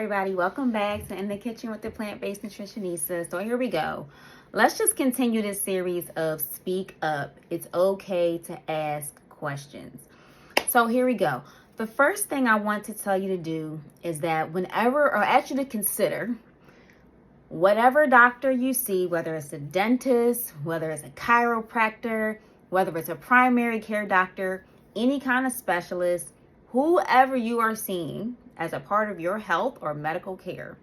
everybody, welcome back to In the Kitchen with the Plant-Based Nutritionista. So here we go. Let's just continue this series of Speak Up. It's okay to ask questions. So here we go. The first thing I want to tell you to do is that whenever, or ask you to consider, whatever doctor you see, whether it's a dentist, whether it's a chiropractor, whether it's a primary care doctor, any kind of specialist, whoever you are seeing as a part of your health or medical care,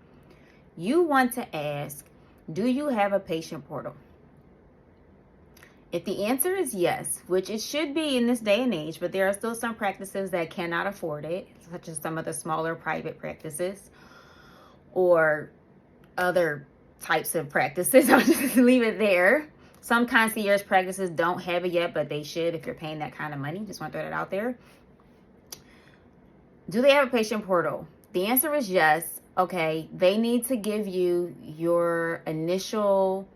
you want to ask, do you have a patient portal? If the answer is yes, which it should be in this day and age, but there are still some practices that cannot afford it, such as some of the smaller private practices or other types of practices. I'll just leave it there. Some concierge practices don't have it yet, but they should if you're paying that kind of money. Just want to throw that out there. Do they have a patient portal? The answer is yes. Okay, they need to give you your initial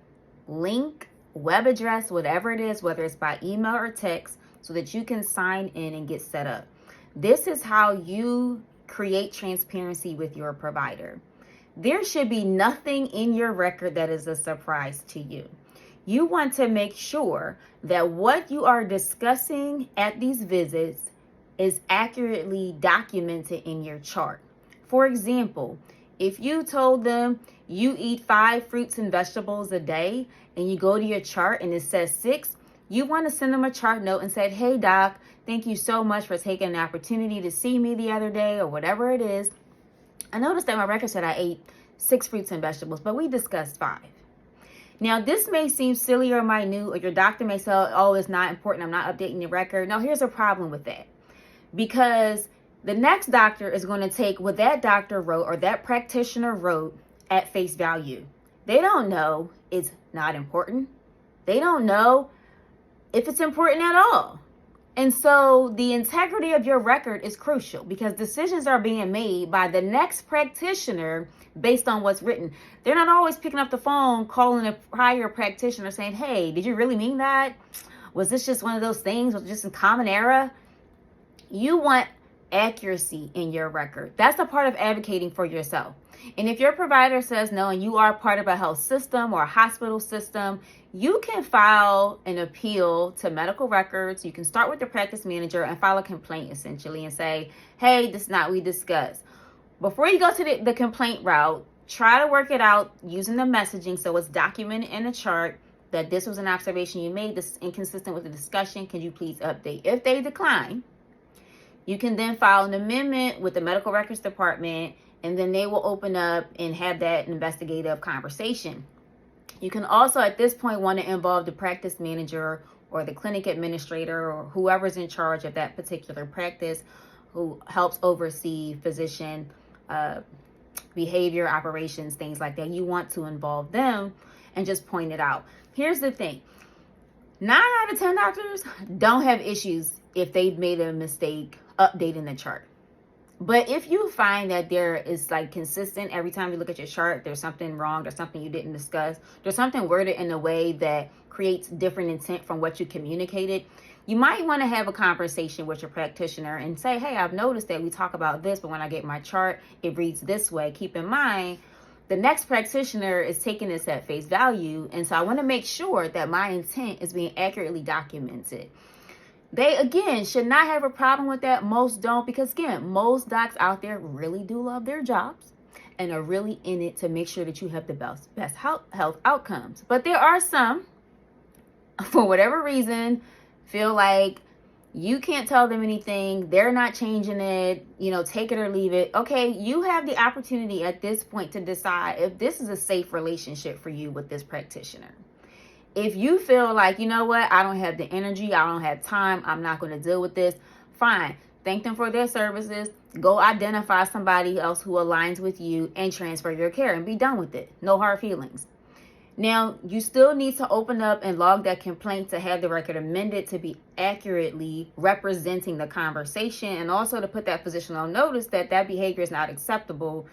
link, web address, whatever it is, whether it's by email or text, so that you can sign in and get set up. This is how you create transparency with your provider. There should be nothing in your record that is a surprise to you. You want to make sure that what you are discussing at these visits is accurately documented in your chart. For example, if you told them you eat 5 fruits and vegetables a day and you go to your chart and it says 6, you want to send them a chart note and say, hey doc, thank you so much for taking an opportunity to see me the other day, or whatever it is. I noticed that my record said I ate 6 fruits and vegetables, but we discussed 5. Now, this may seem silly or minute, or your doctor may say, oh, it's not important, I'm not updating your record. No, here's a problem with that. Because the next doctor is going to take what that doctor wrote or that practitioner wrote at face value. They don't know it's not important. They don't know if it's important at all. And so the integrity of your record is crucial, because decisions are being made by the next practitioner based on what's written. They're not always picking up the phone, calling a prior practitioner saying, hey, did you really mean that? Was this just one of those things? Was it just a common error? You want accuracy in your record. That's a part of advocating for yourself. And if your provider says no, and you are part of a health system or a hospital system, you can file an appeal to medical records. You can start with the practice manager and file a complaint essentially and say, hey, this is not what we discussed. Before you go to the complaint route, try to work it out using the messaging so it's documented in a chart that this was an observation you made, this is inconsistent with the discussion. Can you please update? If they decline, you can then file an amendment with the medical records department, and then they will open up and have that investigative conversation. You can also at this point want to involve the practice manager or the clinic administrator or whoever's in charge of that particular practice, who helps oversee physician behavior, operations, things like that. You want to involve them and just point it out. Here's the thing. 9 out of 10 doctors don't have issues if they've made a mistake updating the chart. But if you find that there is like consistent every time you look at your chart, there's something wrong, there's something you didn't discuss, there's something worded in a way that creates different intent from what you communicated, you might want to have a conversation with your practitioner and say, hey, I've noticed that we talk about this, but when I get my chart, it reads this way. Keep in mind, the next practitioner is taking this at face value, and so I want to make sure that my intent is being accurately documented. They, again, should not have a problem with that. Most don't, because, again, most docs out there really do love their jobs and are really in it to make sure that you have the best health outcomes. But there are some, for whatever reason, feel like you can't tell them anything. They're not changing it, take it or leave it. Okay, you have the opportunity at this point to decide if this is a safe relationship for you with this practitioner. If you feel like, you know what, I don't have the energy, I don't have time, I'm not going to deal with this, fine. Thank them for their services. Go identify somebody else who aligns with you and transfer your care and be done with it. No hard feelings. Now, you still need to open up and log that complaint to have the record amended to be accurately representing the conversation, and also to put that physician on notice that that behavior is not acceptable.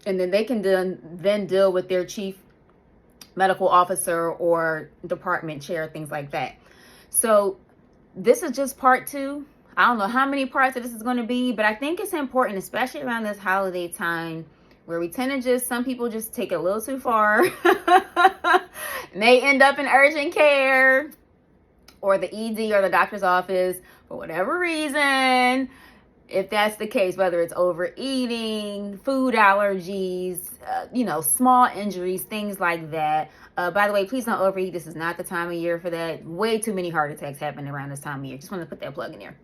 And then they can then deal with their chief medical officer or department chair, things like that. So this is just part 2. I don't know how many parts of this is going to be, but I think it's important, especially around this holiday time, where we tend to some people just take it a little too far. And they end up in urgent care or the ED or the doctor's office for whatever reason. If that's the case, whether it's overeating, food allergies, small injuries, things like that. By the way, please don't overeat. This is not the time of year for that. Way too many heart attacks happen around this time of year. Just want to put that plug in there.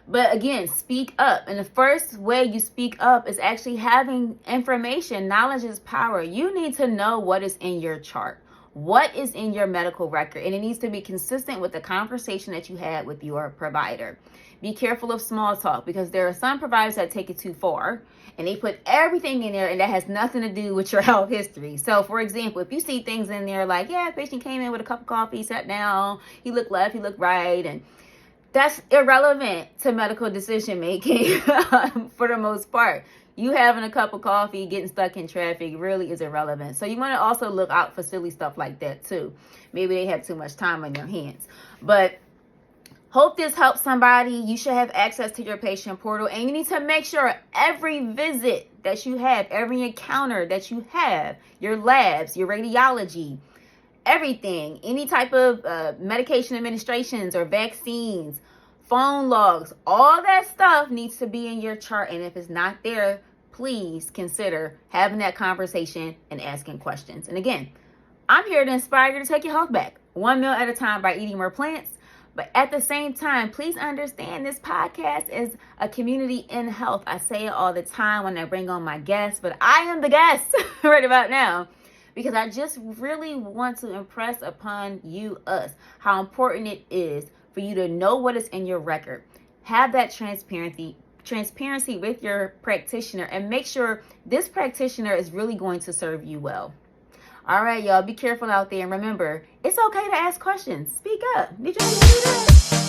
But again, speak up. And the first way you speak up is actually having information. Knowledge is power. You need to know what is in your chart, what is in your medical record, and it needs to be consistent with the conversation that you had with your provider. Be careful of small talk, because there are some providers that take it too far and they put everything in there and that has nothing to do with your health history. So for example, if you see things in there like, yeah, patient came in with a cup of coffee, sat down, he looked left, he looked right, and that's irrelevant to medical decision making for the most part. You having a cup of coffee, getting stuck in traffic really is irrelevant. So you want to also look out for silly stuff like that too. Maybe they have too much time on their hands. But hope this helps somebody. You should have access to your patient portal, and you need to make sure every visit that you have, every encounter that you have, your labs, your radiology, everything, any type of medication administrations or vaccines, phone logs, all that stuff needs to be in your chart. And if it's not there, please consider having that conversation and asking questions. And again, I'm here to inspire you to take your health back, one meal at a time by eating more plants. But at the same time, please understand this podcast is a community in health. I say it all the time when I bring on my guests, but I am the guest right about now, because I just really want to impress upon us, how important it is for you to know what is in your record. Have that transparency with your practitioner, and make sure this practitioner is really going to serve you well. All right, y'all, be careful out there. And remember, it's okay to ask questions. Speak up. Did you do that?